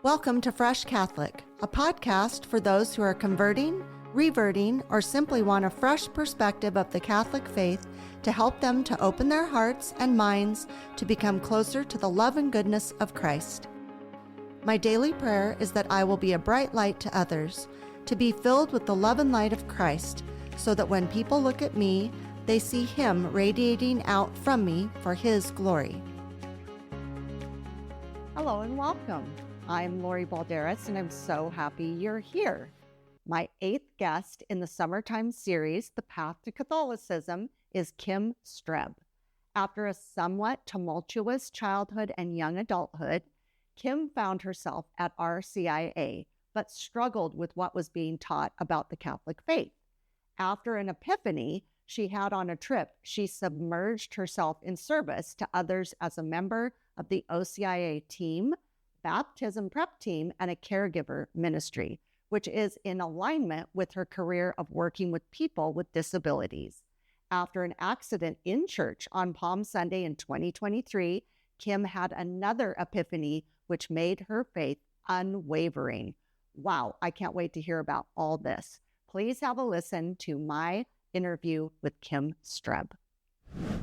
Welcome to Fresh Catholic, a podcast for those who are converting, reverting, or simply want a fresh perspective of the Catholic faith to help them to open their hearts and minds to become closer to the love and goodness of Christ. My daily prayer is that I will be a bright light to others, to be filled with the love and light of Christ, so that when people look at me, they see Him radiating out from me for His glory. Hello and welcome. I'm Lori Balderas, and I'm so happy you're here. My 8th guest in the Summertime series, The Path to Catholicism, is Kim Streb. After a somewhat tumultuous childhood and young adulthood, Kim found herself at RCIA, but struggled with what was being taught about the Catholic faith. After an epiphany she had on a trip, she submerged herself in service to others as a member of the RCIA team, baptism prep team, and a caregiver ministry, which is in alignment with her career of working with people with disabilities. After an accident in church on Palm Sunday in 2023, Kim had another epiphany, which made her faith unwavering. Wow, I can't wait to hear about all this. Please have a listen to my interview with Kim Streb.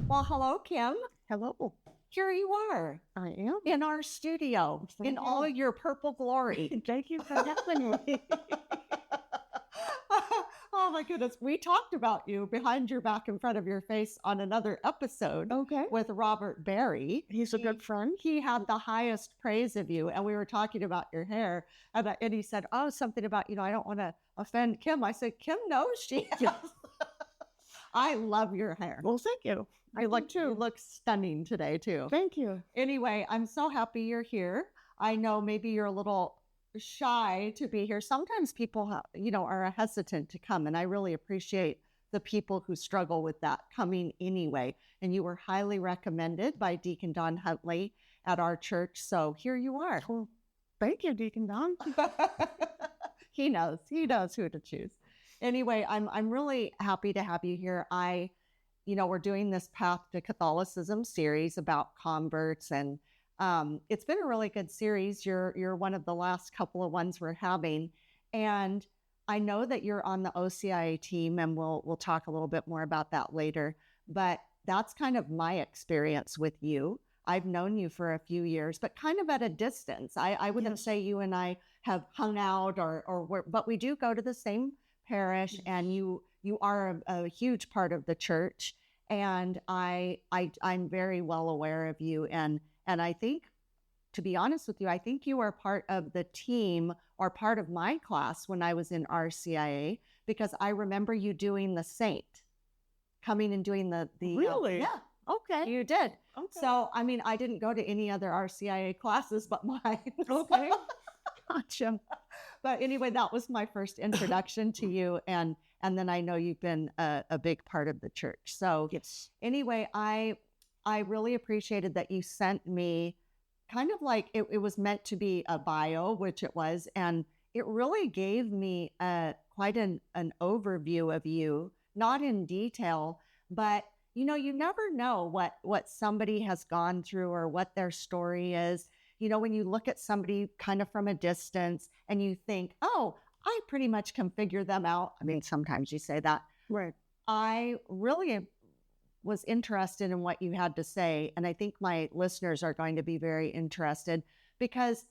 Well, hello, Kim. Hello. Here you are. I am. In our studio, in all your purple glory. Thank you for having me. Oh my goodness. We talked about you behind your back in front of your face on another episode with Robert Barry. He's a good friend. He had the highest praise of you, and we were talking about your hair, and he said, something about, I don't want to offend Kim. I said, Kim knows she does. I love your hair. Well, thank you. You look stunning today, too. Thank you. Anyway, I'm so happy you're here. I know maybe you're a little shy to be here. Sometimes people, are hesitant to come, and I really appreciate the people who struggle with that coming anyway. And you were highly recommended by Deacon Don Huntley at our church, so here you are. Well, thank you, Deacon Don. He knows who to choose. Anyway, I'm really happy to have you here. We're doing this Path to Catholicism series about converts, and it's been a really good series. You're one of the last couple of ones we're having, and I know that you're on the RCIA team, and we'll talk a little bit more about that later. But that's kind of my experience with you. I've known you for a few years, but kind of at a distance. I wouldn't say you and I have hung out but we do go to the same parish, and you are a huge part of the church, and I'm very well aware of you, and I think, to be honest with you, I think you are part of the team or part of my class when I was in RCIA, because I remember you doing the saint, coming and doing the Really? Yeah. Okay. You did. Okay. So, I didn't go to any other RCIA classes but mine. Okay. Gotcha. But anyway, that was my first introduction to you. And then I know you've been a big part of the church. So Yes. Anyway, I really appreciated that you sent me kind of like it was meant to be a bio, which it was. And it really gave me quite an overview of you, not in detail, but you never know what somebody has gone through or what their story is. When you look at somebody kind of from a distance and you think, I pretty much can figure them out. Sometimes you say that. Right. I really was interested in what you had to say. And I think my listeners are going to be very interested because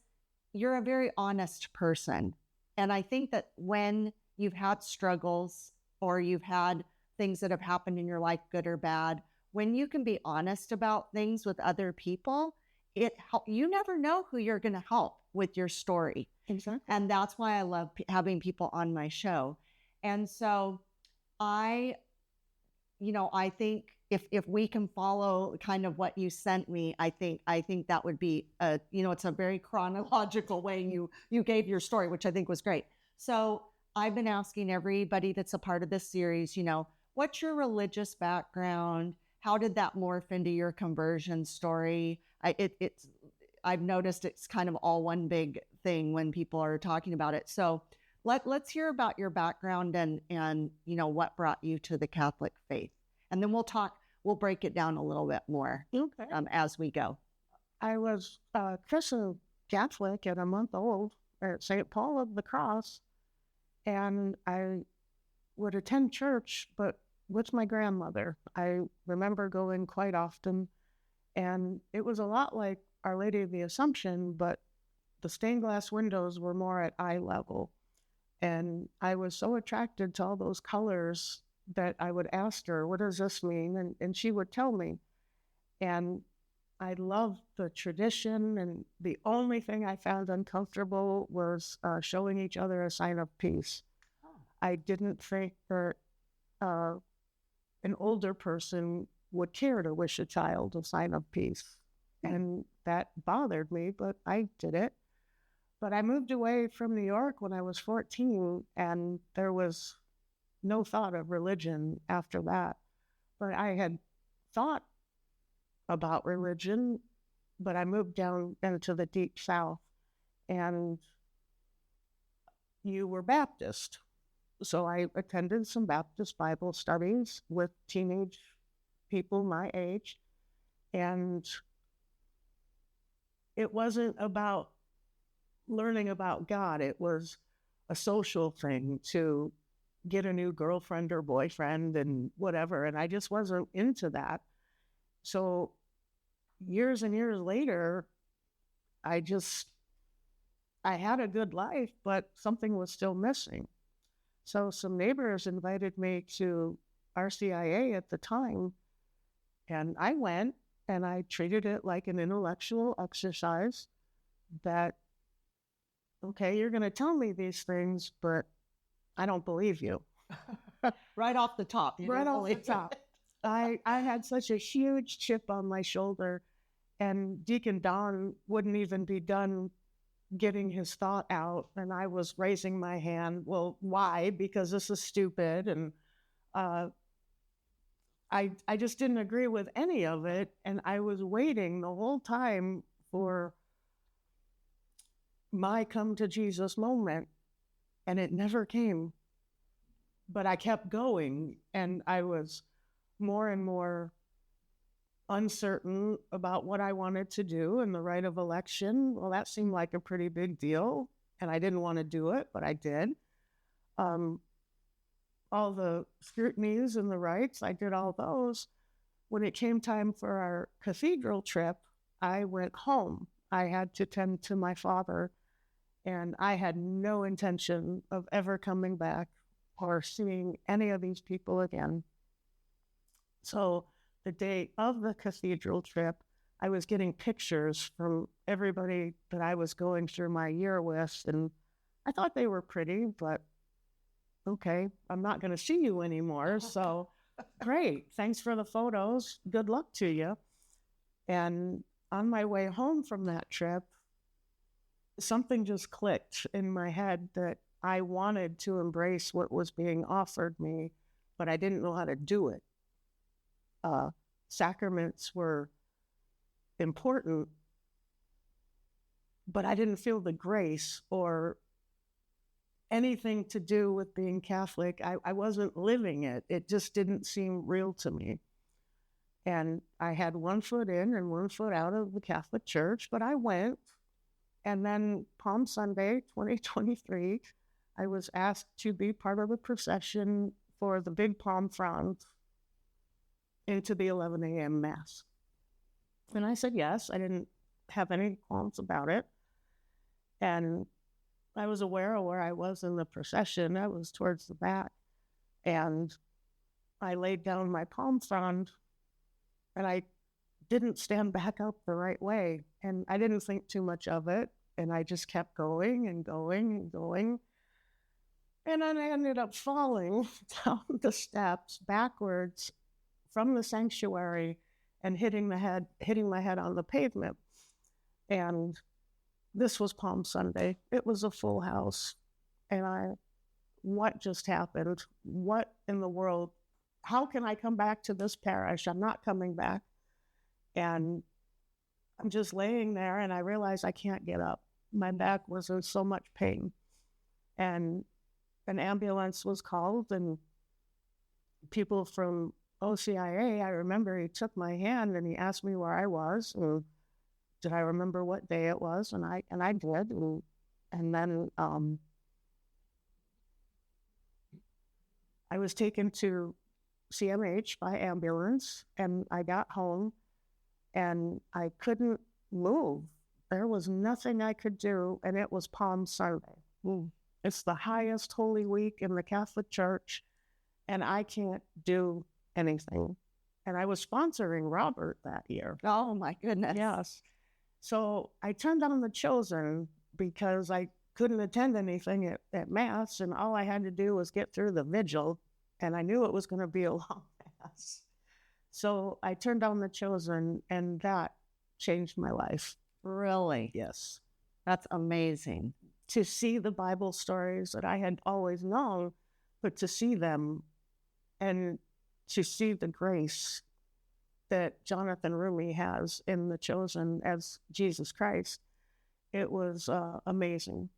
you're a very honest person. And I think that when you've had struggles or you've had things that have happened in your life, good or bad, when you can be honest about things with other people, you never know who you're going to help with your story. Exactly. And that's why I love having people on my show. And so I think if we can follow kind of what you sent me, I think that would be it's a very chronological way you gave your story, which I think was great. So I've been asking everybody that's a part of this series, what's your religious background? How did that morph into your conversion story? I've noticed it's kind of all one big thing when people are talking about it. So let's hear about your background and what brought you to the Catholic faith. And then we'll break it down a little bit more as we go. I was christened Catholic at a month old at St. Paul of the Cross, and I would attend church, but with my grandmother. I remember going quite often, and it was a lot like Our Lady of the Assumption, but the stained glass windows were more at eye level. And I was so attracted to all those colors that I would ask her, what does this mean? And she would tell me. And I loved the tradition. And the only thing I found uncomfortable was showing each other a sign of peace. I didn't think that an older person would care to wish a child a sign of peace. And that bothered me, but I did it. But I moved away from New York when I was 14, and there was no thought of religion after that. But I had thought about religion, but I moved down into the deep South, and you were Baptist. So I attended some Baptist Bible studies with teenage people my age, and it wasn't about learning about God. It was a social thing to get a new girlfriend or boyfriend and whatever, and I just wasn't into that. So years and years later, I had a good life, but something was still missing. So some neighbors invited me to RCIA at the time, and I went, and I treated it like an intellectual exercise that, okay, you're going to tell me these things, but I don't believe you. Right off the top. Right off the top. I had such a huge chip on my shoulder, and Deacon Don wouldn't even be done getting his thought out, and I was raising my hand. Well, why? Because this is stupid, and I just didn't agree with any of it, and I was waiting the whole time for my come to Jesus moment, and it never came. But I kept going, and I was more and more uncertain about what I wanted to do, and the right of election. Well, that seemed like a pretty big deal, and I didn't want to do it, but I did. All the scrutinies and the rights, I did all those. When it came time for our cathedral trip, I went home. I had to tend to my father, and I had no intention of ever coming back or seeing any of these people again. So the day of the cathedral trip, I was getting pictures from everybody that I was going through my year with, and I thought they were pretty, but okay, I'm not going to see you anymore. So great. Thanks for the photos. Good luck to you. And on my way home from that trip, something just clicked in my head that I wanted to embrace what was being offered me, but I didn't know how to do it. Sacraments were important, but I didn't feel the grace or anything to do with being Catholic. I wasn't living it. It just didn't seem real to me. And I had one foot in and one foot out of the Catholic Church, but I went. And then Palm Sunday, 2023, I was asked to be part of the procession for the Big Palm Front into the 11 a.m. Mass. And I said yes. I didn't have any qualms about it. And I was aware of where I was in the procession. I was towards the back. And I laid down my palm frond, and I didn't stand back up the right way. And I didn't think too much of it. And I just kept going and going and going. And then I ended up falling down the steps backwards from the sanctuary and hitting my head on the pavement. And this was Palm Sunday. It was a full house. And what just happened? What in the world? How can I come back to this parish? I'm not coming back. And I'm just laying there, and I realized I can't get up. My back was in so much pain. And an ambulance was called, and people from RCIA, I remember he took my hand and he asked me where I was and did I remember what day it was? And I did. And then I was taken to CMH by ambulance, and I got home and I couldn't move. There was nothing I could do, and it was Palm Sunday. It's the highest Holy Week in the Catholic Church, and I can't do anything. And I was sponsoring Robert that year. Oh, my goodness. Yes. So I turned on The Chosen because I couldn't attend anything at Mass, and all I had to do was get through the vigil, and I knew it was going to be a long Mass. So I turned on The Chosen, and that changed my life. Really? Yes. That's amazing. To see the Bible stories that I had always known, but to see them and to see the grace that Jonathan Rumi has in The Chosen as Jesus Christ, it was amazing.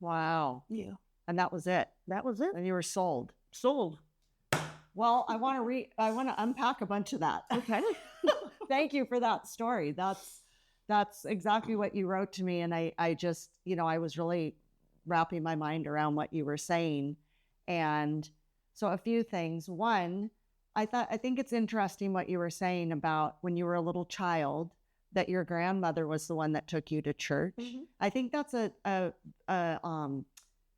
Wow. Yeah. And that was it. That was it. And you were sold. Sold. Well, I want to unpack a bunch of that. Okay. Thank you for that story. That's exactly what you wrote to me. And I just, I was really wrapping my mind around what you were saying. And so a few things. One, I think it's interesting what you were saying about when you were a little child, that your grandmother was the one that took you to church. Mm-hmm. I think that's a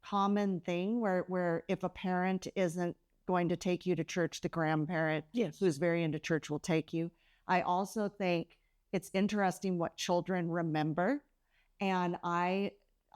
common thing where if a parent isn't going to take you to church, the grandparent who's very into church will take you. I also think it's interesting what children remember. And I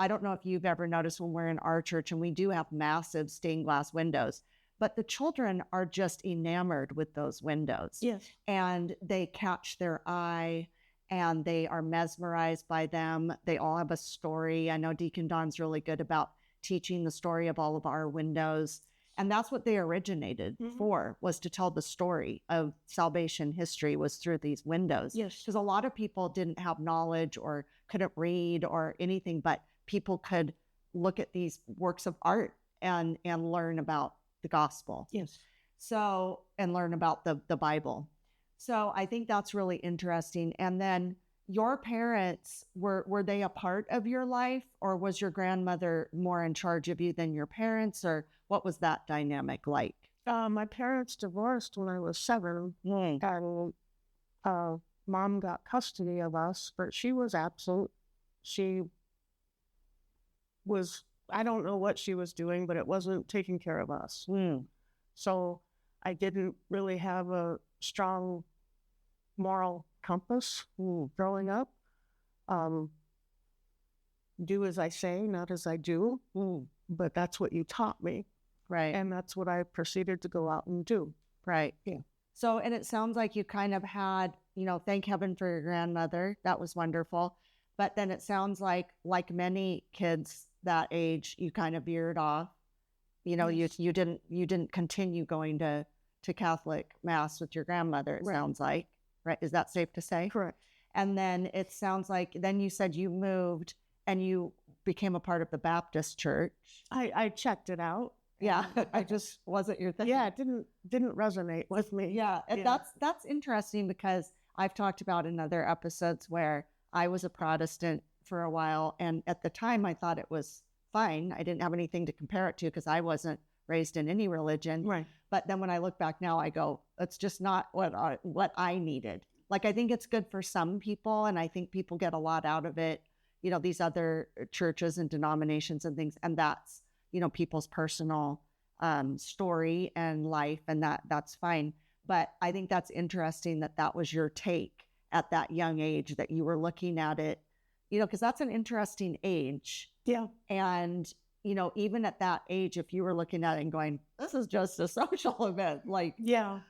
don't know if you've ever noticed when we're in our church, and we do have massive stained glass windows, but the children are just enamored with those windows. Yes. And they catch their eye and they are mesmerized by them. They all have a story. I know Deacon Don's really good about teaching the story of all of our windows. And that's what they originated for, was to tell the story of salvation history was through these windows. Yes. Because a lot of people didn't have knowledge or couldn't read or anything, but people could look at these works of art and learn about the gospel. Yes. So, and learn about the Bible. So I think that's really interesting. And then your parents, were they a part of your life, or was your grandmother more in charge of you than your parents, or what was that dynamic like? My parents divorced when I was 7, and Mom got custody of us, but she was absent. She was, I don't know what she was doing, but it wasn't taking care of us. So I didn't really have a strong moral compass growing up. Do as I say, not as I do. But that's what you taught me. Right. And that's what I proceeded to go out and do. Right. Yeah. So, and it sounds like you kind of had, thank heaven for your grandmother. That was wonderful. But then it sounds like many kids that age, you kind of veered off. Yes. You didn't continue going to Catholic Mass with your grandmother, it sounds like. Right. Is that safe to say? Correct. And then it sounds like then you said you moved and you became a part of the Baptist church. I checked it out. Yeah. I just wasn't your thing. Yeah, it didn't resonate with me. Yeah. And that's interesting, because I've talked about in other episodes where I was a Protestant for a while, and at the time I thought it was fine. I didn't have anything to compare it to because I wasn't raised in any religion. Right. But then when I look back now, I go, it's just not what I needed. Like, I think it's good for some people, and I think people get a lot out of it, these other churches and denominations and things, and that's, people's personal story and life, and that's fine. But I think that's interesting that was your take at that young age, that you were looking at it, because that's an interesting age. Yeah. And even at that age, if you were looking at it and going, this is just a social event, like. Yeah.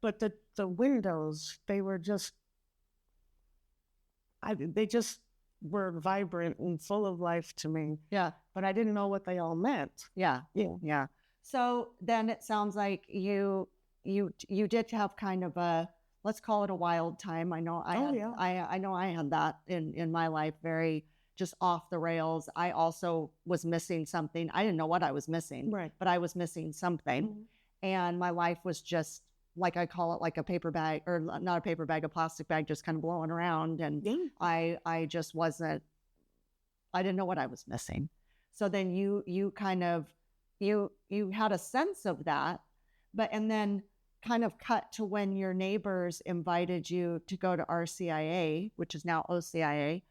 But the windows, they were just, they just were vibrant and full of life to me. Yeah. But I didn't know what they all meant. Yeah. So then it sounds like you did have kind of a, let's call it a wild time. I know I know I had that in my life, very just off the rails. I also was missing something. I didn't know what I was missing, right, but I was missing something. And my life was just like I call it, like a paper bag, or not a paper bag, a plastic bag, just kind of blowing around. And I just wasn't, I didn't know what I was missing. So then you kind of, you had a sense of that, and then kind of cut to when your neighbors invited you to go to RCIA, which is now OCIA.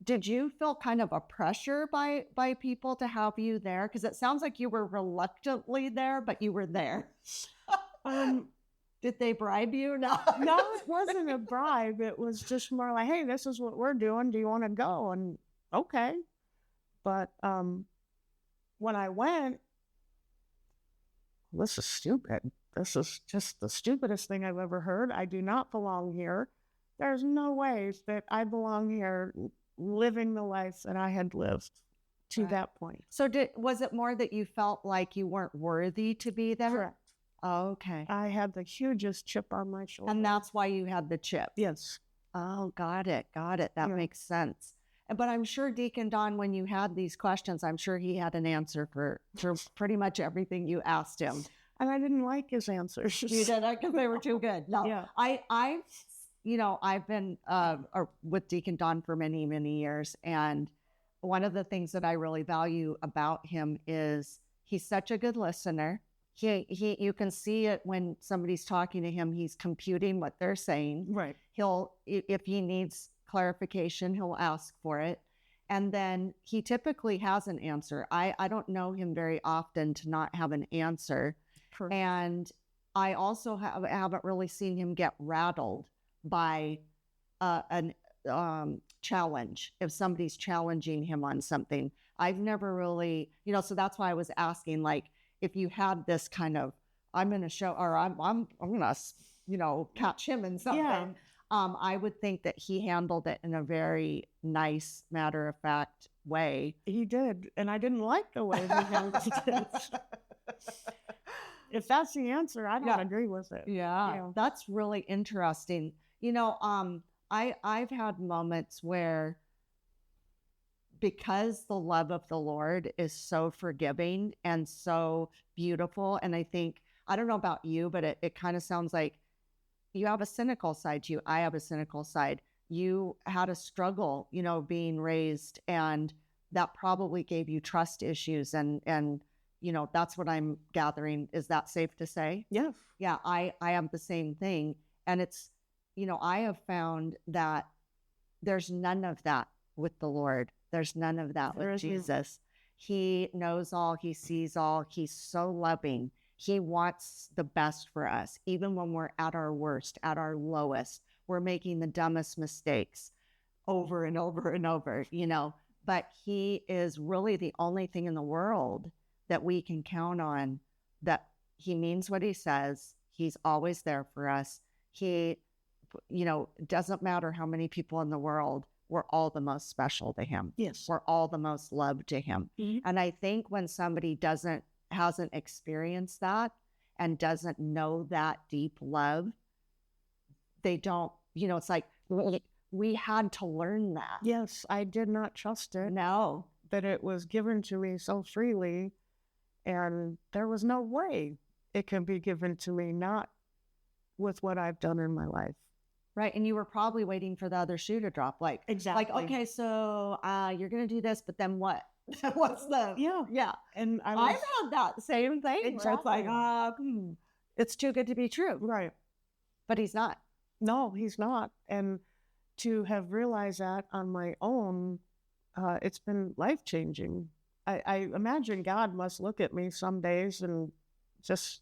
Did you feel kind of a pressure by people to have you there? Because it sounds like you were reluctantly there, but you were there. Did they bribe you? No, it wasn't a bribe. It was just more like, hey, this is what we're doing. Do you want to go? And okay. But when I went, this is stupid. This is just the stupidest thing I've ever heard. I do not belong here. There's no way that I belong here living the life that I had lived to that point. So was it more that you felt like you weren't worthy to be there? Correct. Oh, okay. I had the hugest chip on my shoulder. And that's why you had the chip? Yes. Oh, got it. That makes sense. But I'm sure Deacon Don, when you had these questions, I'm sure he had an answer for pretty much everything you asked him. And I didn't like his answers. You didn't, because they were too good. No, yeah. I've been with Deacon Don for many, many years. And one of the things that I really value about him is he's such a good listener. You can see it when somebody's talking to him, he's computing what they're saying. Right. If he needs clarification, he'll ask for it. And then he typically has an answer. I don't know him very often to not have an answer. Correct. And I also haven't really seen him get rattled by an challenge. If somebody's challenging him on something, I've never really, so that's why I was asking, like, if you had this kind of, I'm going to show, or I'm going to, catch him in something. Yeah. I would think that he handled it in a very nice, matter-of-fact way. He did, and I didn't like the way he handled it. If that's the answer, I don't agree with it. Yeah, that's really interesting. I've had moments where, because the love of the Lord is so forgiving and so beautiful, and I don't know about you, but it kind of sounds like you have a cynical side to you. I have a cynical side. You had a struggle, being raised, and that probably gave you trust issues. And that's what I'm gathering. Is that safe to say? Yes. Yeah, I have the same thing. And it's, I have found that there's none of that with the Lord. There's none of that with Jesus. He knows all. He sees all. He's so loving. He wants the best for us, even when we're at our worst, at our lowest. We're making the dumbest mistakes over and over and over, But he is really the only thing in the world that we can count on, that he means what he says. He's always there for us. He, doesn't matter how many people in the world, we're all the most special to him. Yes. We're all the most loved to him. Mm-hmm. And I think when somebody hasn't experienced that and doesn't know that deep love, they don't, it's like we had to learn that. Yes, I did not trust it. No. That it was given to me so freely, and there was no way it can be given to me not with what I've done in my life. Right. And you were probably waiting for the other shoe to drop. Like, exactly. Like, okay, so you're going to do this, but then what? What's the? Yeah. And I've had that same thing. Exactly. It's like, it's too good to be true. Right. But he's not. No, he's not. And to have realized that on my own, it's been life-changing. I imagine God must look at me some days and just,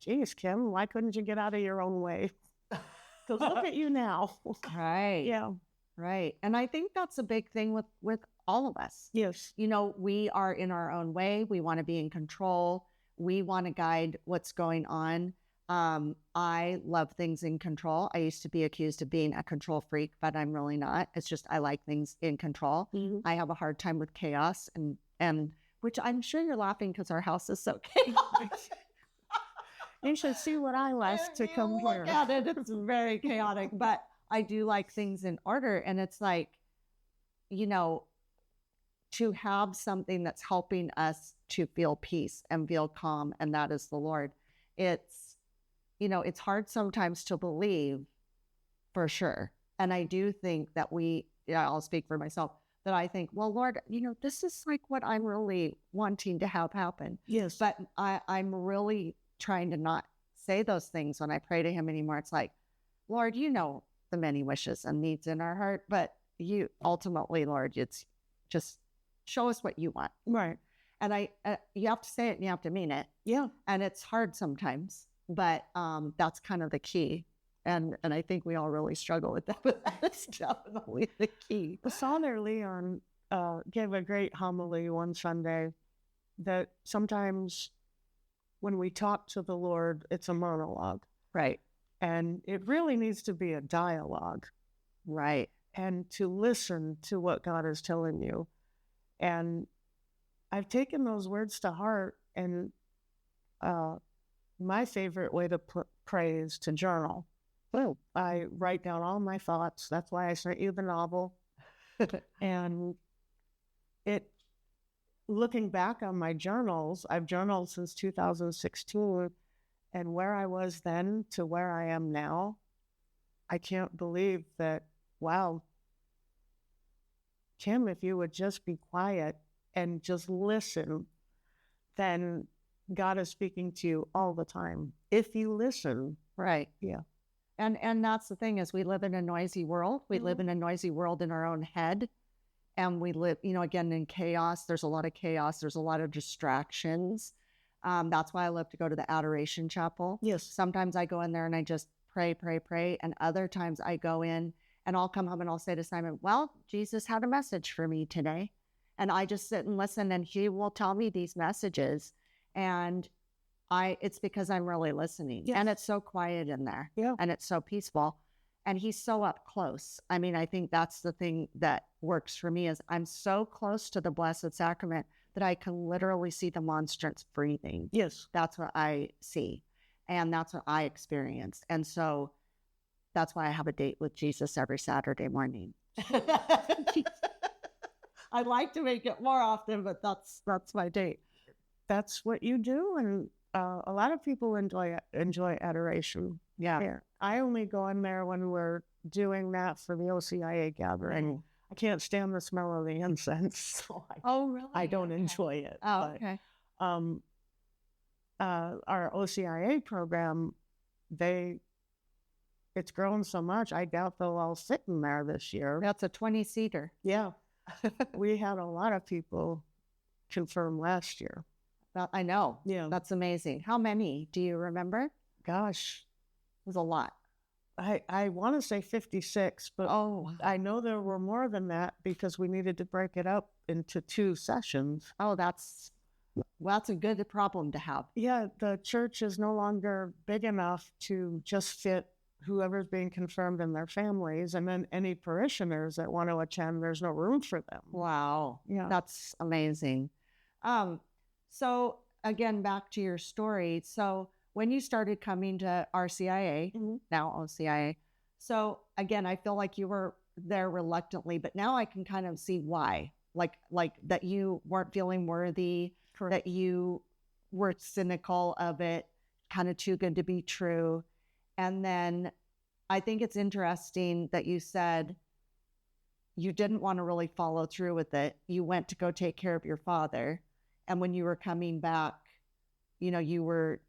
geez, Kim, why couldn't you get out of your own way? Because look at you now. Right. Yeah. Right. And I think that's a big thing with all of us. Yes. We are in our own way. We want to be in control. We want to guide what's going on. I love things in control. I used to be accused of being a control freak, but I'm really not. It's just I like things in control. Mm-hmm. I have a hard time with chaos, and which I'm sure you're laughing because our house is so chaotic. You should see what I like to come here. Look at it. It's very chaotic, but I do like things in order. And it's like, to have something that's helping us to feel peace and feel calm, and that is the Lord. It's it's hard sometimes to believe for sure. And I do think that I'll speak for myself, that I think, well, Lord, this is like what I'm really wanting to have happen. Yes. But I'm really trying to not say those things when I pray to him anymore. It's like, Lord, the many wishes and needs in our heart, but you ultimately, Lord, it's just show us what you want. Right. And you have to say it and you have to mean it. Yeah. And it's hard sometimes, but that's kind of the key. And I think we all really struggle with that, but that's definitely the key. Father Leon gave a great homily one Sunday that sometimes when we talk to the Lord, it's a monologue. Right. And it really needs to be a dialogue. Right. And to listen to what God is telling you. And I've taken those words to heart, and my favorite way to pray is to journal. Oh. I write down all my thoughts. That's why I sent you the novel. And looking back on my journals, I've journaled since 2016, and where I was then to where I am now, I can't believe that, wow, Kim, if you would just be quiet and just listen, then God is speaking to you all the time. If you listen. Right. Yeah. And that's the thing, is we live in a noisy world. We live in a noisy world in our own head. And we live, again, in chaos. There's a lot of chaos. There's a lot of distractions. That's why I love to go to the Adoration Chapel. Yes. Sometimes I go in there and I just pray. And other times I go in and I'll come home and I'll say to Simon, well, Jesus had a message for me today. And I just sit and listen, and he will tell me these messages. And it's because I'm really listening. Yes. And it's so quiet in there. Yeah. And it's so peaceful. And he's so up close. I mean, I think that's the thing that works for me, is I'm so close to the Blessed Sacrament that I can literally see the monstrance breathing. Yes. That's what I see. And that's what I experienced. And so that's why I have a date with Jesus every Saturday morning. I'd like to make it more often, but that's my date. That's what you do. And a lot of people enjoy adoration. Yeah. I only go in there when we're doing that for the OCIA gathering. I can't stand the smell of the incense. So really? I don't enjoy it. Oh, okay. Our OCIA program, it's grown so much, I doubt they'll all sit in there this year. That's a 20-seater. Yeah. We had a lot of people confirm last year. I know. Yeah. That's amazing. How many? Do you remember? Gosh. It was a lot. I want to say 56, but I know there were more than that because we needed to break it up into 2 sessions. Oh, that's a good problem to have. Yeah, the church is no longer big enough to just fit whoever's being confirmed and their families, and then any parishioners that want to attend, there's no room for them. Wow. Yeah. That's amazing. So again, back to your story. So when you started coming to RCIA, now OCIA, so again, I feel like you were there reluctantly, but now I can kind of see why. Like that you weren't feeling worthy, Correct. That you were cynical of it, kind of too good to be true. And then I think it's interesting that you said you didn't want to really follow through with it. You went to go take care of your father. And when you were coming back, you're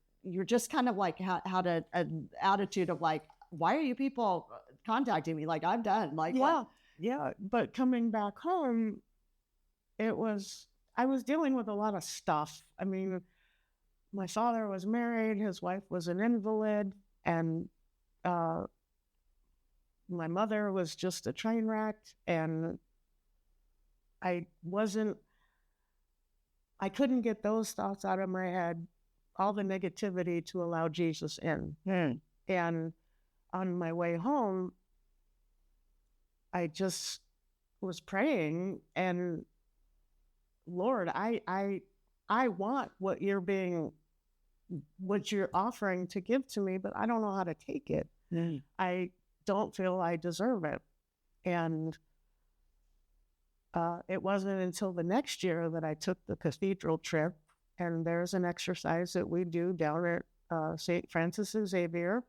just kind of like had an attitude of like, why are you people contacting me? Like, I'm done. Like, yeah. what? Yeah. But coming back home, I was dealing with a lot of stuff. I mean, my father was married, his wife was an invalid, and my mother was just a train wreck, and I couldn't get those thoughts out of my head, all the negativity, to allow Jesus in. And on my way home, I just was praying, and Lord, I want what you're offering to give to me, but I don't know how to take it. I don't feel I deserve it. And it wasn't until the next year that I took the cathedral trip, and there's an exercise that we do down at St. Francis Xavier,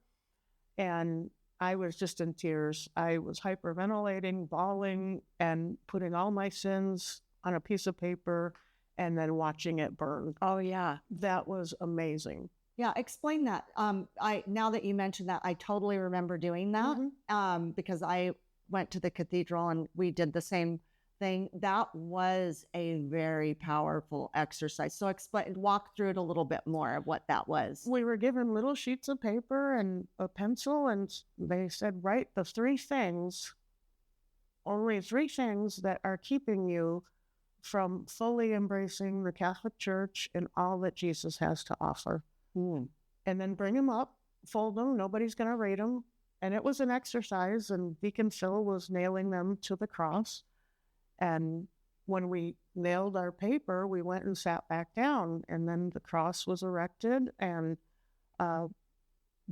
and I was just in tears. I was hyperventilating, bawling, and putting all my sins on a piece of paper and then watching it burn. Oh, yeah. That was amazing. Yeah, explain that. Now that you mentioned that, I totally remember doing that because I went to the cathedral and we did the same thing. That was a very powerful exercise. So walk through it a little bit more of what that was. We were given little sheets of paper and a pencil, and they said, write the only three things that are keeping you from fully embracing the Catholic Church and all that Jesus has to offer. And then bring them up, fold them, nobody's going to read them. And it was an exercise, and Deacon Phil was nailing them to the cross. And when we nailed our paper, we went and sat back down, and then the cross was erected, and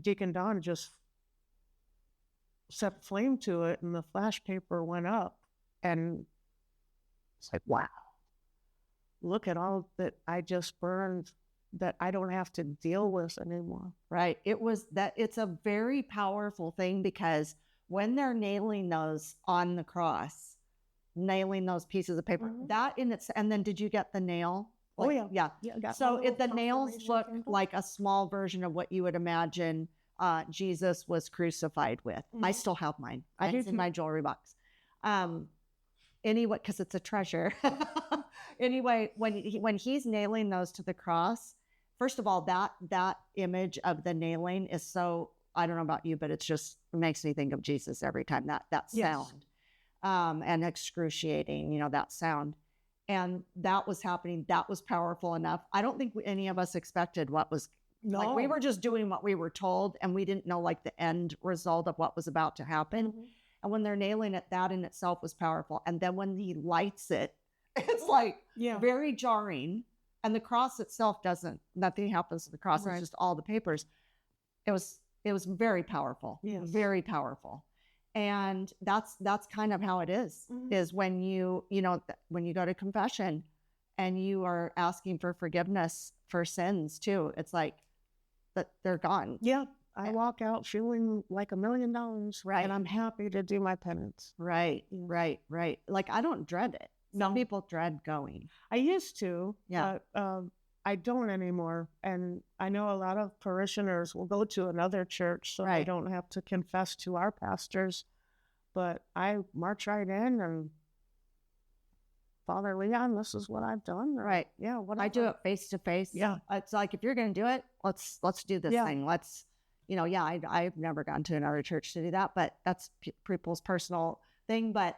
Deacon Don just set flame to it, and the flash paper went up, and it's like, wow, look at all that I just burned that I don't have to deal with anymore. Right. It's a very powerful thing, because when they're nailing those on the cross, nailing those pieces of paper, and then did you get the nail? Yeah. So the nails look like a small version of what you would imagine Jesus was crucified with. I still have mine. It's in my jewelry box. Anyway, because it's a treasure. Anyway, when he's nailing those to the cross, first of all, that image of the nailing is so, I don't know about you, but it makes me think of Jesus every time, that sound. And excruciating, that sound. And that was happening. That was powerful enough. I don't think any of us expected like, we were just doing what we were told, and we didn't know like the end result of what was about to happen. And when they're nailing it, that in itself was powerful. And then when he lights it, it's like very jarring. And the cross itself nothing happens to the cross. Right. It's just all the papers. It was very powerful, very powerful. And that's kind of how it is when when you go to confession and you are asking for forgiveness for sins too. It's like that they're gone. Yeah. I walk out feeling like $1 million. Right. And I'm happy to do my penance. Right. Like, I don't dread it. Some people dread going. I used to. Yeah. I don't anymore. And I know a lot of parishioners will go to another church so they don't have to confess to our pastors. But I march right in and, Father Leon, this is what I've done. Right. Yeah. I do it face to face. Yeah. It's like, if you're going to do it, let's do this thing. Let's, I've never gone to another church to do that, but that's people's personal thing. But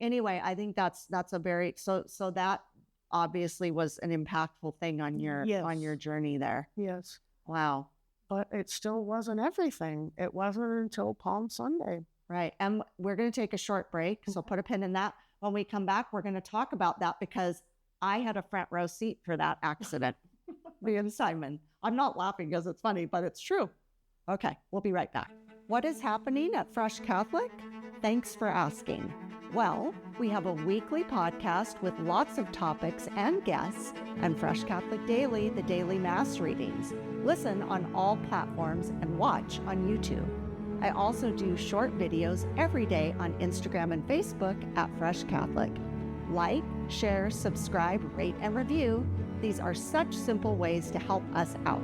anyway, I think that's a very, so that obviously was an impactful thing on your journey there. Yes. Wow. But it still wasn't everything. It wasn't until Palm Sunday. Right. And we're going to take a short break. So put a pin in that. When we come back, we're going to talk about that, because I had a front row seat for that accident. Me and Simon. I'm not laughing because it's funny, but it's true. Okay. We'll be right back. What is happening at Fresh Catholic? Thanks for asking. Well, we have a weekly podcast with lots of topics and guests, and Fresh Catholic Daily, the daily Mass readings. Listen on all platforms and watch on YouTube. I also do short videos every day on Instagram and Facebook at Fresh Catholic. Like, share, subscribe, rate, and review. These are such simple ways to help us out.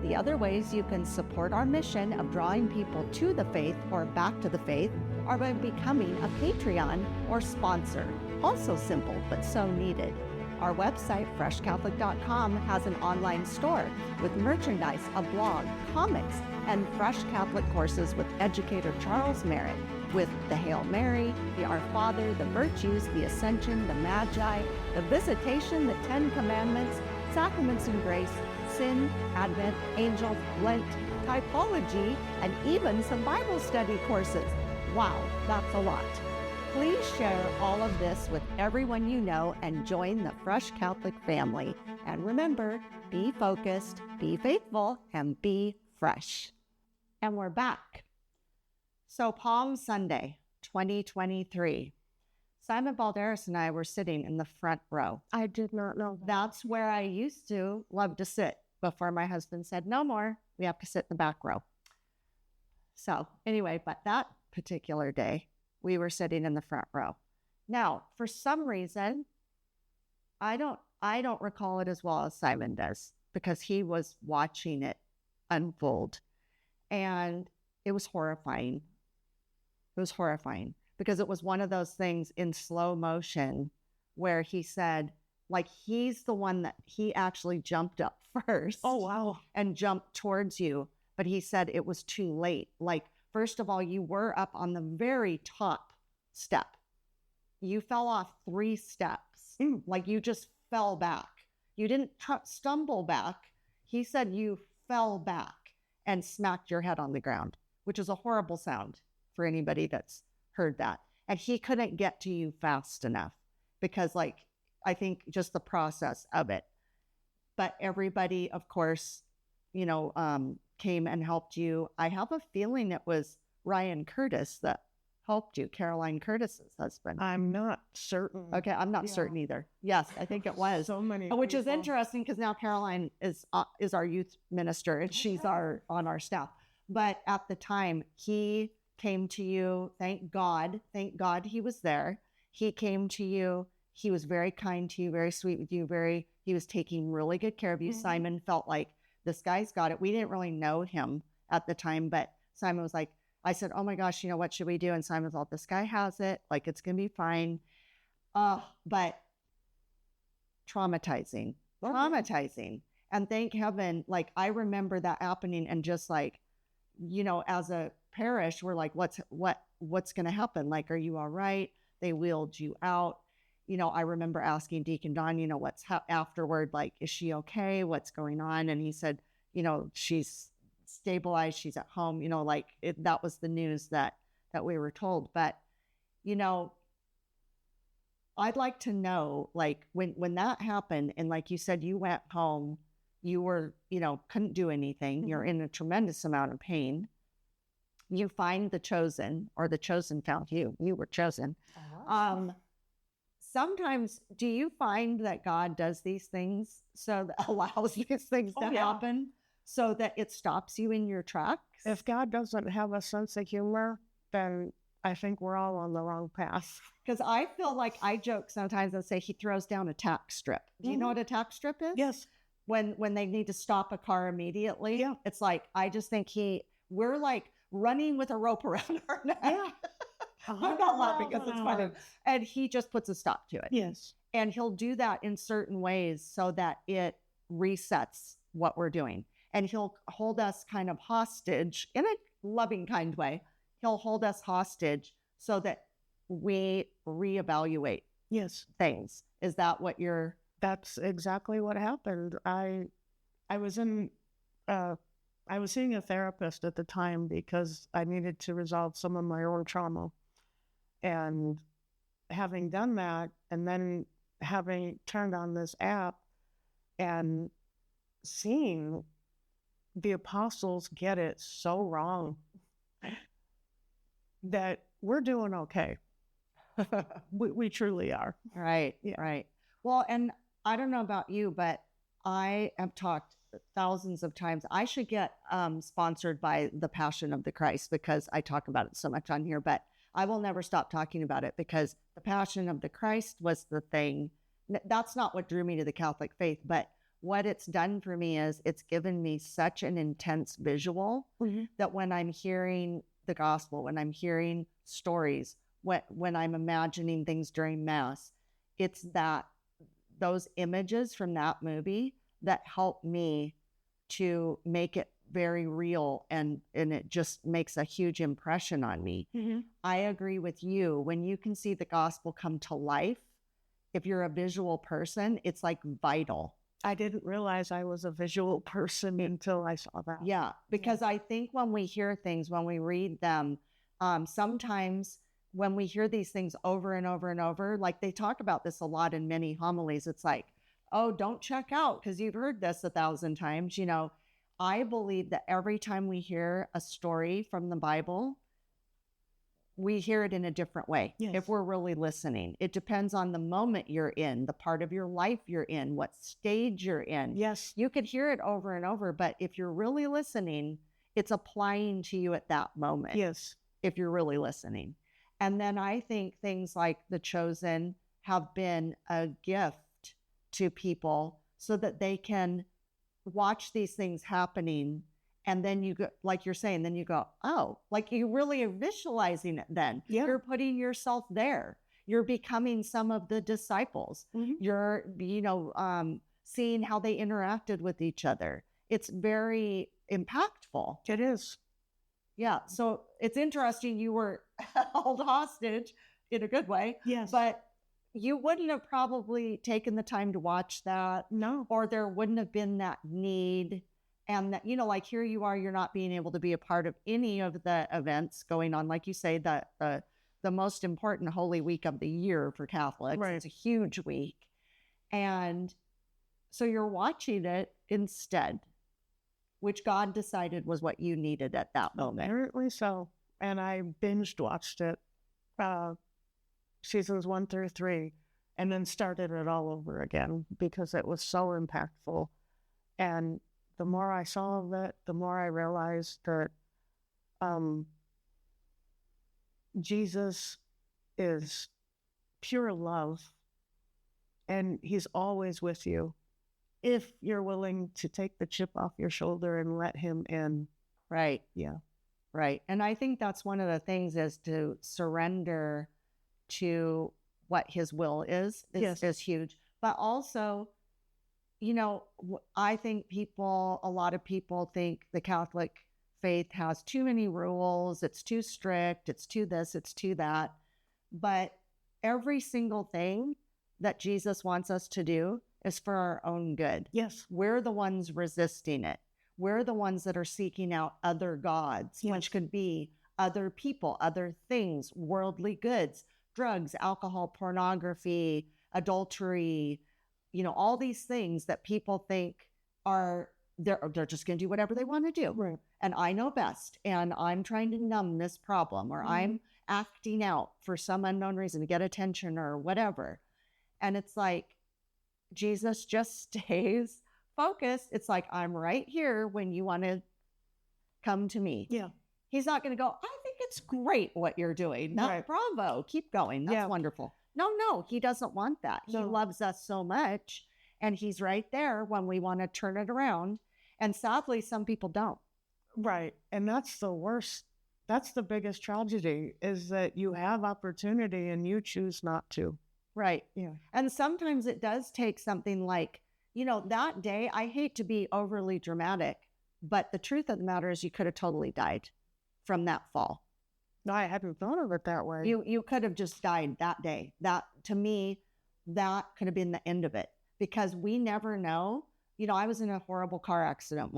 The other ways you can support our mission of drawing people to the faith or back to the faith are by becoming a Patreon or sponsor. Also simple, but so needed. Our website, freshcatholic.com, has an online store with merchandise, a blog, comics, and Fresh Catholic courses with educator Charles Merritt, with the Hail Mary, the Our Father, the Virtues, the Ascension, the Magi, the Visitation, the Ten Commandments, Sacraments and Grace, Sin, Advent, Angels, Lent, Typology, and even some Bible study courses. Wow, that's a lot. Please share all of this with everyone you know and join the Fresh Catholic family. And remember, be focused, be faithful, and be fresh. And we're back. So Palm Sunday, 2023. Simon Balderas and I were sitting in the front row. I did not know that. That's where I used to love to sit. before my husband said, no more, we have to sit in the back row. So anyway, but that particular day, we were sitting in the front row. Now, for some reason, I don't recall it as well as Simon does, because he was watching it unfold. And it was horrifying. It was horrifying because it was one of those things in slow motion where he said, like, he's the one that he actually jumped up first. Oh, wow. And jumped towards you. But he said it was too late. Like, first of all, you were up on the very top step. You fell off 3 steps. Like, you just fell back. You didn't stumble back. He said you fell back and smacked your head on the ground, which is a horrible sound for anybody that's heard that. And he couldn't get to you fast enough because, like, I think just the process of it. But everybody, of course, you know, came and helped you. I have a feeling it was Ryan Curtis that helped you, Caroline Curtis's husband. I'm not certain. Okay, I'm not certain either. Yes, I think it was. So many Which people. is interesting because now Caroline is our youth minister and she's on our staff. But at the time, he came to you. Thank God he was there. He came to you. He was very kind to you, very sweet with you. He was taking really good care of you. Mm-hmm. Simon felt like this guy's got it. We didn't really know him at the time, but Simon was like, I said, oh my gosh, you know, what should we do? And Simon was like, this guy has it. Like, it's going to be fine. But traumatizing. And thank heaven, like, I remember that happening and just like, you know, as a parish, we're like, what's going to happen? Like, are you all right? They wheeled you out. You know, I remember asking Deacon Don, you know, what's afterward, like, is she okay? What's going on? And he said, you know, she's stabilized. She's at home, you know, like that was the news that we were told. But, you know, I'd like to know, like, when that happened and like you said, you went home, you were, you know, couldn't do anything. Mm-hmm. You're in a tremendous amount of pain. You find the chosen, or the chosen found you. You were chosen. Uh-huh. Sometimes, do you find that God does these things so that allows these things to happen so that it stops you in your tracks? If God doesn't have a sense of humor, then I think we're all on the wrong path. Because I feel like I joke sometimes and say he throws down a tack strip. Do you know what a tack strip is? Yes. When they need to stop a car immediately, it's like, I just think we're like running with a rope around our neck. Yeah. I'm not laughing because it's funny. And he just puts a stop to it. Yes. And he'll do that in certain ways so that it resets what we're doing. And he'll hold us kind of hostage in a loving kind way. He'll hold us hostage so that we reevaluate things. Is that what you're... That's exactly what happened. I was seeing a therapist at the time because I needed to resolve some of my own trauma. And having done that, and then having turned on this app and seeing the apostles get it so wrong that we're doing okay. we truly are. Right, right. Well, and I don't know about you, but I have talked thousands of times. I should get sponsored by the Passion of the Christ because I talk about it so much on here, but I will never stop talking about it because the Passion of the Christ was the thing. That's not what drew me to the Catholic faith, but what it's done for me is it's given me such an intense visual that when I'm hearing the gospel, when I'm hearing stories, when I'm imagining things during Mass, it's those images from that movie that help me to make it very real, and it just makes a huge impression on me. Mm-hmm. I agree with you. When you can see the gospel come to life, if you're a visual person, it's like vital. I didn't realize I was a visual person until I saw that. Yeah, because I think when we hear things, when we read them, sometimes when we hear these things over and over and over, like they talk about this a lot in many homilies, it's like, oh, don't check out because you've heard this 1,000 times, you know. I believe that every time we hear a story from the Bible, we hear it in a different way. Yes. If we're really listening. It depends on the moment you're in, the part of your life you're in, what stage you're in. Yes. You could hear it over and over, but if you're really listening, it's applying to you at that moment. Yes. If you're really listening. And then I think things like The Chosen have been a gift to people so that they can watch these things happening. And then you go, like you're saying, then you go, oh, like you really are visualizing it then. Yeah. You're putting yourself there. You're becoming some of the disciples. Mm-hmm. You're, seeing how they interacted with each other. It's very impactful. It is. Yeah. So it's interesting you were held hostage in a good way. Yes. But you wouldn't have probably taken the time to watch that. No. Or there wouldn't have been that need. And that, like here you are, you're not being able to be a part of any of the events going on. Like you say, that the most important Holy Week of the year for Catholics. Right. It's a huge week. And so you're watching it instead, which God decided was what you needed at that moment. Apparently so. And I binged watched it, seasons 1 through 3, and then started it all over again because it was so impactful. And the more I saw of it, the more I realized that Jesus is pure love, and he's always with you if you're willing to take the chip off your shoulder and let him in. Right. Yeah. Right. And I think that's one of the things is to surrender to what his will is huge. But also, I think a lot of people think the Catholic faith has too many rules. It's too strict. It's too this, it's too that. But every single thing that Jesus wants us to do is for our own good. Yes. We're the ones resisting it. We're the ones that are seeking out other gods, yes. which could be other people, other things, worldly goods, drugs, alcohol, pornography, adultery, all these things that people think they're just going to do whatever they want to do. Right. And I know best. And I'm trying to numb this problem, or I'm acting out for some unknown reason to get attention or whatever. And it's like, Jesus just stays focused. It's like, I'm right here when you want to come to me. Yeah. He's not going to go, I think it's great what you're doing. No, right. Bravo. Keep going. That's wonderful. No, he doesn't want that. No. He loves us so much. And he's right there when we want to turn it around. And sadly, some people don't. Right. And that's the worst. That's the biggest tragedy, is that you have opportunity and you choose not to. Right. Yeah. And sometimes it does take something like, that day, I hate to be overly dramatic, but the truth of the matter is you could have totally died from that fall. No, I hadn't thought of it that way. You could have just died that day. That, to me, that could have been the end of it, because we never know. I was in a horrible car accident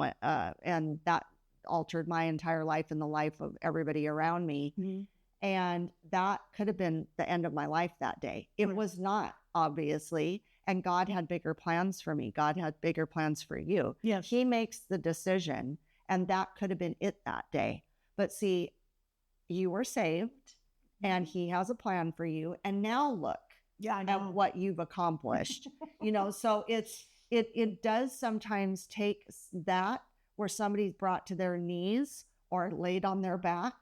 and that altered my entire life and the life of everybody around me. Mm-hmm. And that could have been the end of my life that day. It was not, obviously. And God had bigger plans for me. God had bigger plans for you. Yes. He makes the decision, and that could have been it that day. But see, you were saved, and he has a plan for you. And now look at what you've accomplished. So it does sometimes take that where somebody's brought to their knees or laid on their back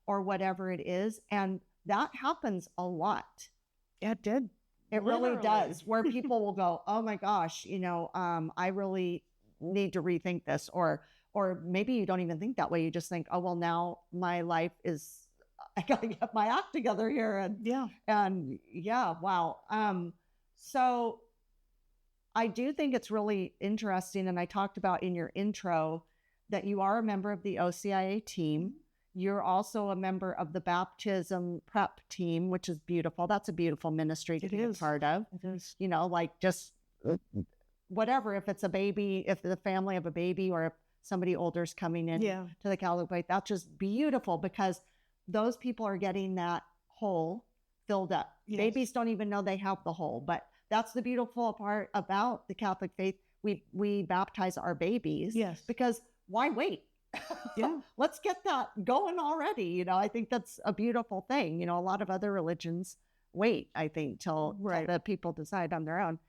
or whatever it is. And that happens a lot. It did. It really does, where people will go, oh my gosh, I really need to rethink this. Or maybe you don't even think that way. You just think, oh, well, now my life is, I got to get my act together here. And wow. So I do think it's really interesting. And I talked about in your intro that you are a member of the RCIA team. You're also a member of the baptism prep team, which is beautiful. That's a beautiful ministry to be a part of. It is. Like just whatever, if it's a baby, if the family of a baby, or if somebody older is coming in to the Catholic faith, that's just beautiful, because those people are getting that hole filled up. Yes. Babies don't even know they have the hole, but that's the beautiful part about the Catholic faith. We baptize our babies. Yes. Because why wait? Yeah. Let's get that going already. I think that's a beautiful thing. A lot of other religions wait, I think, till the people decide on their own.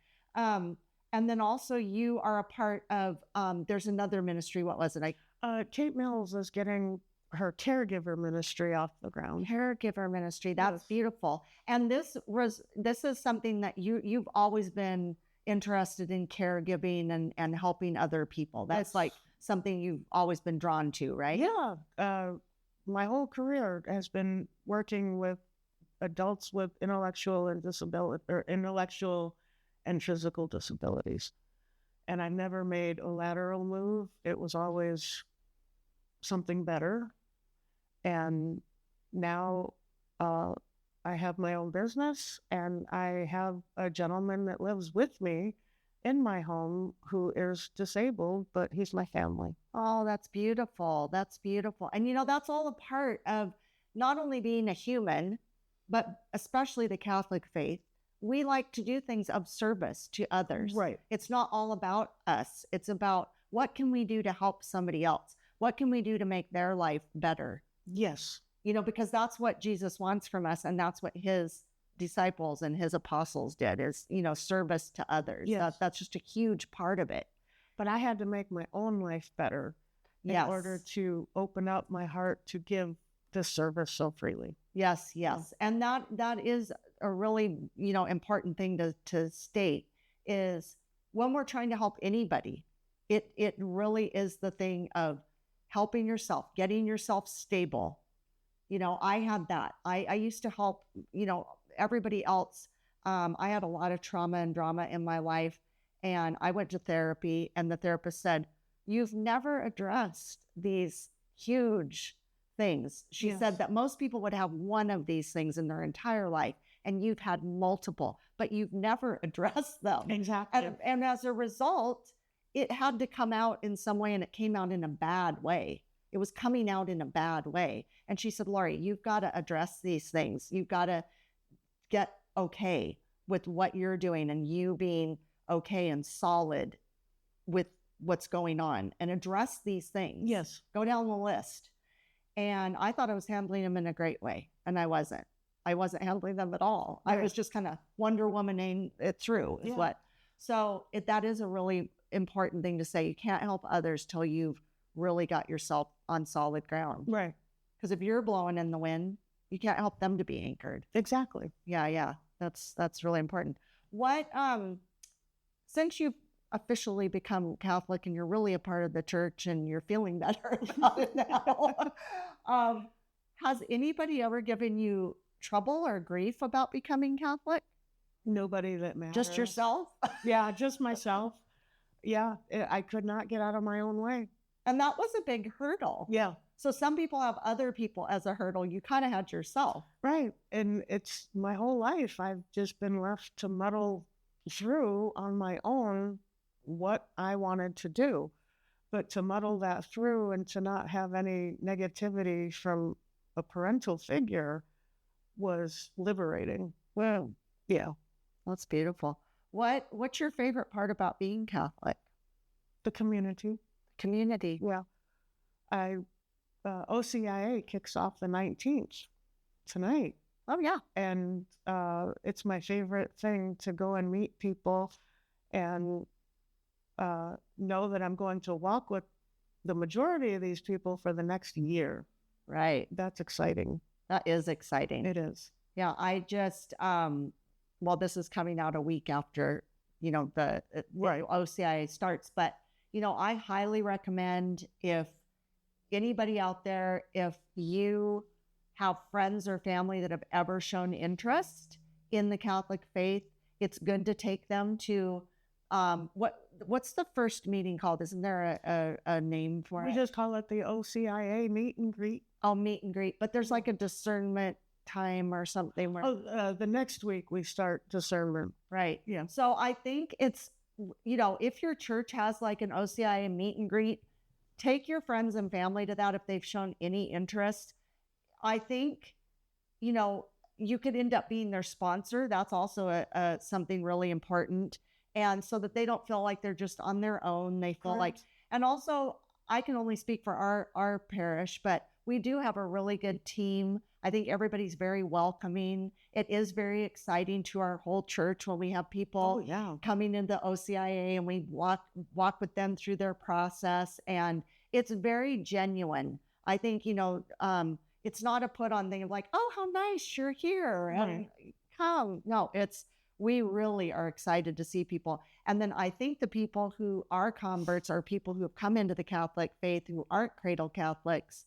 And then also you are a part of, there's another ministry. What was it? Kate Mills is getting her caregiver ministry off the ground. Caregiver ministry. That's beautiful. And this is something that you've always been interested in, caregiving and helping other people. That's like something you've always been drawn to, right? Yeah. My whole career has been working with adults with intellectual and physical disabilities. And I never made a lateral move. It was always something better. And now I have my own business, and I have a gentleman that lives with me in my home who is disabled, but he's my family. Oh, that's beautiful. That's beautiful. And that's all a part of not only being a human, but especially the Catholic faith. We like to do things of service to others. Right. It's not all about us. It's about what can we do to help somebody else? What can we do to make their life better? Yes. Because that's what Jesus wants from us. And that's what his disciples and his apostles did, is, service to others. Yes. That's just a huge part of it. But I had to make my own life better in order to open up my heart to give this service so freely. Yes. And that is a really, important thing to state, is when we're trying to help anybody, it really is the thing of helping yourself, getting yourself stable. I had that. I used to help, everybody else. I had a lot of trauma and drama in my life, and I went to therapy, and the therapist said, "You've never addressed these huge things." She said that most people would have one of these things in their entire life, and you've had multiple, but you've never addressed them. Exactly. And as a result, it had to come out in some way, and it came out in a bad way. It was coming out in a bad way. And she said, "Lori, you've got to address these things. You've got to get okay with what you're doing, and you being okay and solid with what's going on, and address these things." Yes. Go down the list. And I thought I was handling them in a great way, and I wasn't. I wasn't handling them at all. Right. I was just kind of Wonder Womaning it through. So that is a really important thing to say. You can't help others till you've really got yourself on solid ground. Right. Because if you're blowing in the wind, you can't help them to be anchored. Exactly. Yeah. That's really important. What, since you've officially become Catholic and you're really a part of the church and you're feeling better about it now, has anybody ever given you trouble or grief about becoming Catholic? Nobody that matters. Just yourself? Yeah, just myself. Yeah, I could not get out of my own way. And that was a big hurdle. Yeah. So some people have other people as a hurdle. You kind of had yourself. Right. And it's my whole life. I've just been left to muddle through on my own what I wanted to do. But to muddle that through and to not have any negativity from a parental figure was liberating. Well, yeah. That's beautiful. What's your favorite part about being Catholic? The community. Community. Yeah. OCIA kicks off the 19th tonight. Oh, yeah. And it's my favorite thing to go and meet people and know that I'm going to walk with the majority of these people for the next year. Right. That's exciting. That is exciting. It is. Yeah. I just, this is coming out a week after, the OCIA starts, but, I highly recommend, if anybody out there, if you have friends or family that have ever shown interest in the Catholic faith, it's good to take them to, what's the first meeting called? Isn't there a name for it? We just call it the OCIA meet and greet. Oh, meet and greet. But there's like a discernment time or something where the next week we start discernment. Right. Yeah. So I think it's, if your church has like an OCIA meet and greet, take your friends and family to that if they've shown any interest. I think, you could end up being their sponsor. That's also something really important. And so that they don't feel like they're just on their own. They feel like, and also I can only speak for our parish, but we do have a really good team. I think everybody's very welcoming. It is very exciting to our whole church when we have people coming into OCIA and we walk with them through their process, and it's very genuine. I think, it's not a put on thing of like, oh, how nice you're here and come. No, we really are excited to see people. And then I think the people who are converts are people who have come into the Catholic faith who aren't cradle Catholics.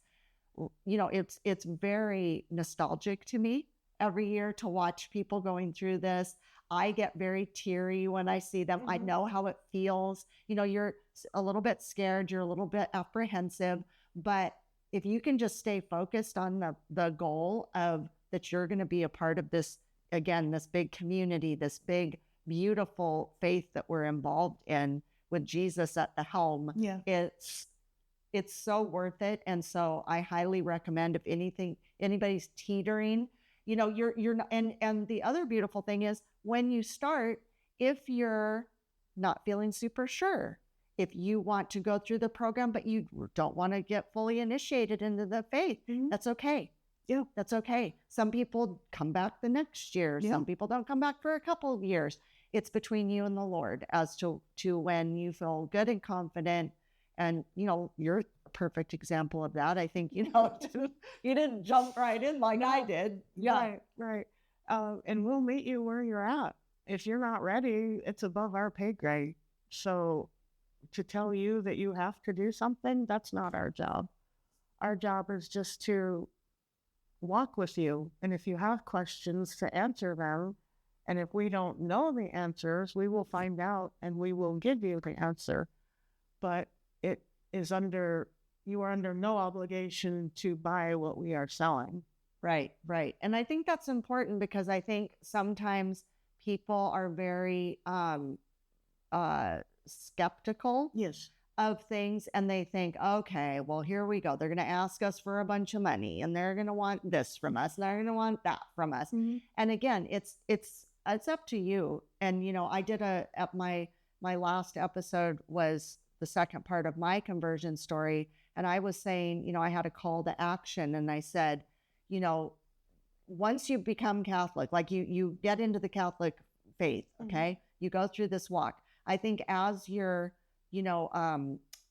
It's very nostalgic to me every year to watch people going through this. I get very teary when I see them. I know how it feels. You're a little bit scared, you're a little bit apprehensive, but if you can just stay focused on the goal of that you're going to be a part of this, again, this big community, this big, beautiful faith that we're involved in with Jesus at the helm, it's so worth it. And so I highly recommend, if anybody's teetering, you're not, and the other beautiful thing is when you start, if you're not feeling super sure, if you want to go through the program, but you don't want to get fully initiated into the faith, that's okay. Yeah, that's okay. Some people come back the next year. Yeah. Some people don't come back for a couple of years. It's between you and the Lord as to when you feel good and confident. And, you're a perfect example of that. I think, you didn't jump right in like I did. Yeah. Right. And we'll meet you where you're at. If you're not ready, it's above our pay grade. So to tell you that you have to do something, that's not our job. Our job is just to walk with you. And if you have questions, to answer them. And if we don't know the answers, we will find out and we will give you the answer. But you are under no obligation to buy what we are selling. Right. And I think that's important because I think sometimes people are very skeptical of things, and they think, okay, well, here we go. They're going to ask us for a bunch of money, and they're going to want this from us, and they're going to want that from us. And again, it's up to you. And I did my last episode was the second part of my conversion story, and I was saying, I had a call to action, and I said, once you become Catholic, like you get into the Catholic faith, okay, you go through this walk. I think as you're, in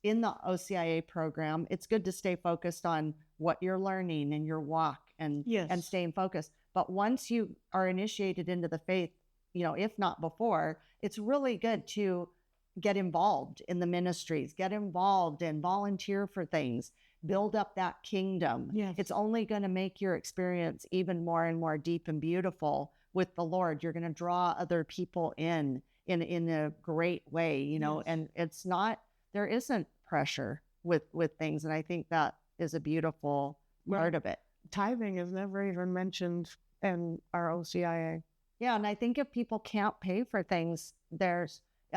the OCIA program, it's good to stay focused on what you're learning in your walk and staying focused. But once you are initiated into the faith, if not before, it's really good to get involved in the ministries, get involved and volunteer for things, build up that kingdom. It's only going to make your experience even more and more deep and beautiful with the Lord. You're going to draw other people in a great way, and there isn't pressure with things. And I think that is a beautiful part of it. Tithing is never even mentioned in our OCIA. Yeah. And I think if people can't pay for things,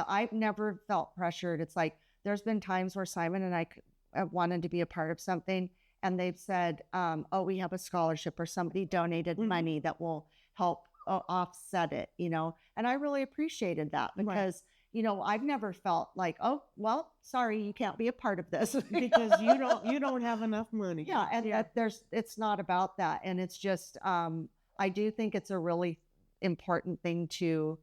I've never felt pressured. It's like, there's been times where Simon and I have wanted to be a part of something, and they've said, we have a scholarship, or somebody donated money that will help offset it, and I really appreciated that because, I've never felt like, oh, well, sorry, you can't be a part of this because you don't have enough money. Yeah. And it's not about that. And it's just, I do think it's a really important thing to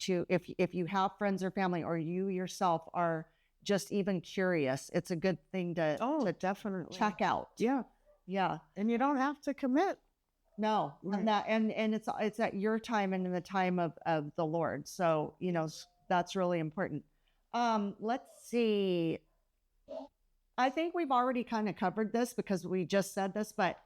if you have friends or family, or you yourself are just even curious, it's a good thing to definitely check out. Yeah. And you don't have to commit. No. Right. And it's at your time and in the time of the Lord. So, that's really important. Let's see. I think we've already kind of covered this because we just said this, but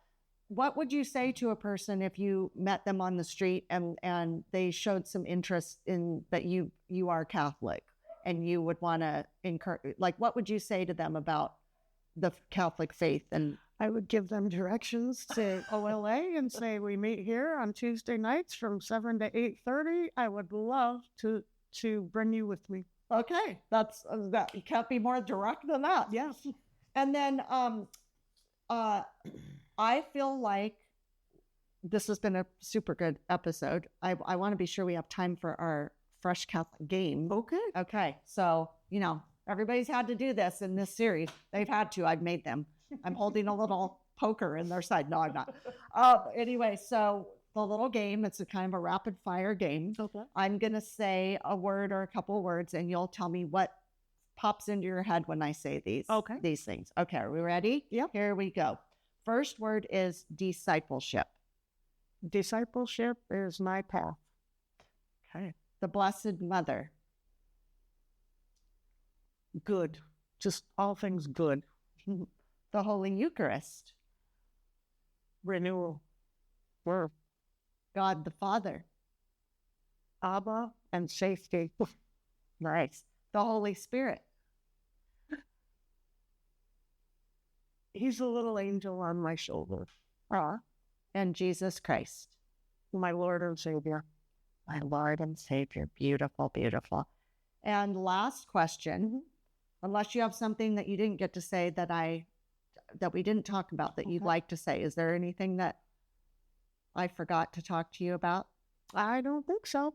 what would you say to a person if you met them on the street and they showed some interest in that you are Catholic and you would want to encourage, like, what would you say to them about the Catholic faith? And I would give them directions to OLA and say, we meet here on Tuesday nights from 7 to 8:30. I would love to bring you with me. Okay. That you can't be more direct than that. Yes. And then, I feel like this has been a super good episode. I want to be sure we have time for our Fresh Catholic game. Okay. So, Everybody's had to do this in this series. They've had to. I've made them. I'm holding a little poker in their side. No, I'm not. Anyway, so the little game, it's a kind of a rapid fire game. Okay. I'm going to say a word or a couple of words, and you'll tell me what pops into your head when I say these things. Okay, are we ready? Yep. Here we go. First word is discipleship. Discipleship is my path. Okay. The Blessed Mother. Good. Just all things good. The Holy Eucharist. Renewal. Work. God the Father. Abba and safety. Nice. The Holy Spirit. He's a little angel on my shoulder. And Jesus Christ. My Lord and Savior. My Lord and Savior. Beautiful, beautiful. And last question, unless you have something that you didn't get to say that we didn't talk about that you'd like to say, is there anything that I forgot to talk to you about? I don't think so.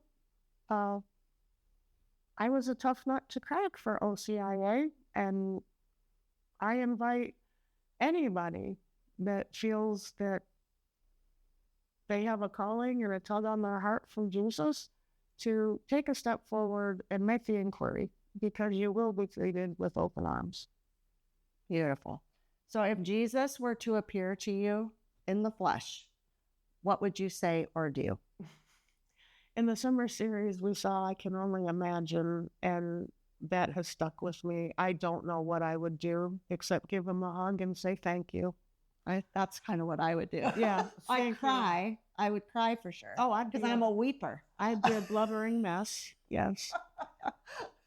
I was a tough nut to crack for RCIA, and I invite anybody that feels that they have a calling or a tug on their heart from Jesus to take a step forward and make the inquiry, because you will be treated with open arms. Beautiful. So if Jesus were to appear to you in the flesh, what would you say or do? In the summer series, we saw I Can Only Imagine, and that has stuck with me. I don't know what I would do except give him a hug and say thank you. That's kind of what I would do. Yeah. I'd cry. I would cry for sure. Oh, because I'm a weeper. I'd be a blubbering mess. Yes.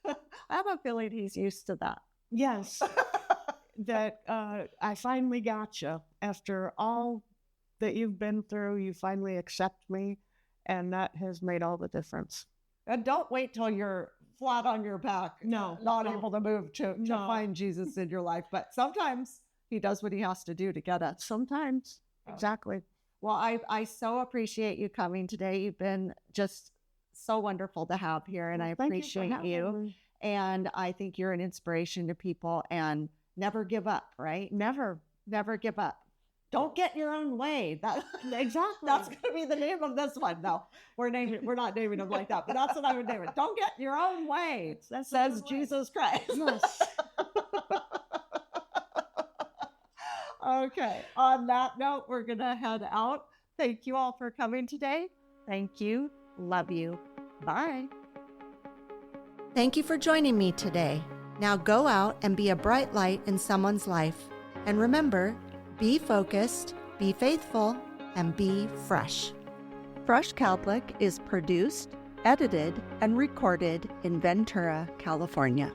I have a feeling he's used to that. Yes. That I finally got you. After all that you've been through, you finally accept me, and that has made all the difference. And don't wait till you're flat on your back, not able to move to find Jesus in your life. But sometimes he does what he has to do to get us. Sometimes. Exactly. Well, I so appreciate you coming today. You've been just so wonderful to have here, and I appreciate you. And I think you're an inspiration to people, and never give up, right? Never give up. Don't get in your own way. Exactly. That's going to be the name of this one. No, we're not naming them like that, but that's what I would name it. Don't get in your own way, says Jesus Christ. Yes. Okay. On that note, we're going to head out. Thank you all for coming today. Thank you. Love you. Bye. Thank you for joining me today. Now go out and be a bright light in someone's life. And remember, be focused, be faithful, and be fresh. Fresh Catholic is produced, edited, and recorded in Ventura, California.